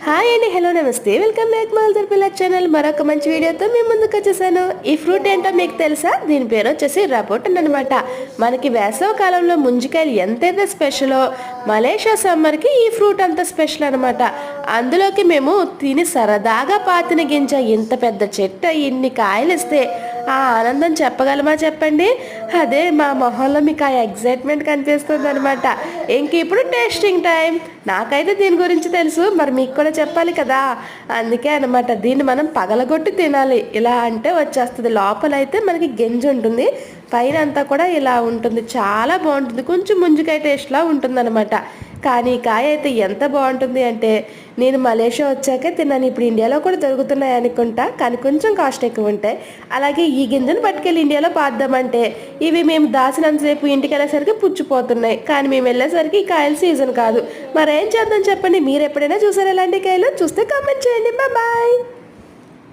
Hi అండి, hello, నమస్తే, welcome back మల్దర్ పిల్ల ఛానల్. మరొక మంచి వీడియోతో మేము ముందుకు వచ్చేసాను. ఈ ఫ్రూట్ ఏంటో మీకు తెలుసా? దీని పేరు వచ్చేసి రపోటన్ అనమాట. మనకి వేసవ కాలంలో ముంజికాయలు ఎంతైతే స్పెషలో, మలేషియా సమ్మర్కి ఈ ఫ్రూట్ అంత స్పెషల్ అనమాట. అందులోకి మేము తిని సరదాగా పాతిన గింజ ఇంత పెద్ద చెట్టు ఇన్ని కాయలు ఇస్తే ఆ ఆనందం చెప్పగలమా చెప్పండి? అదే మా మొహంలో మీకు ఆ ఎగ్జైట్మెంట్ కనిపిస్తుంది అనమాట. ఇంక ఇప్పుడు టేస్టింగ్ టైం. నాకైతే దీని గురించి తెలుసు, మరి మీకు కూడా చెప్పాలి కదా. అందుకే అనమాట దీన్ని మనం పగలగొట్టి తినాలి. ఇలా అంటే వచ్చేస్తుంది. లోపలైతే మనకి గింజ ఉంటుంది, పైన అంతా కూడా ఇలా ఉంటుంది. చాలా బాగుంటుంది, కొంచెం ముంజికాయ టేస్ట్లా ఉంటుంది అనమాట. కానీ కాయ అయితే ఎంత బాగుంటుంది అంటే, నేను మలేషియా వచ్చాకే తిన్నాను. ఇప్పుడు ఇండియాలో కూడా దొరుకుతున్నాయి అనుకుంటా, కానీ కొంచెం కాస్ట్ ఎక్కువ ఉంటాయి. అలాగే ఈ గింజను పట్టుకెళ్ళి ఇండియాలో పాద్దామంటే ఇవి మేము దాచినంతసేపు ఇంటికి వెళ్ళేసరికి పుచ్చిపోతున్నాయి. కానీ మేము వెళ్ళేసరికి ఈ కాయల సీజన్ కాదు. మరేం చేద్దాం చెప్పండి? మీరు ఎప్పుడైనా చూసారా ఇలాంటి కాయలు? చూస్తే కామెంట్ చేయండి. బాయ్.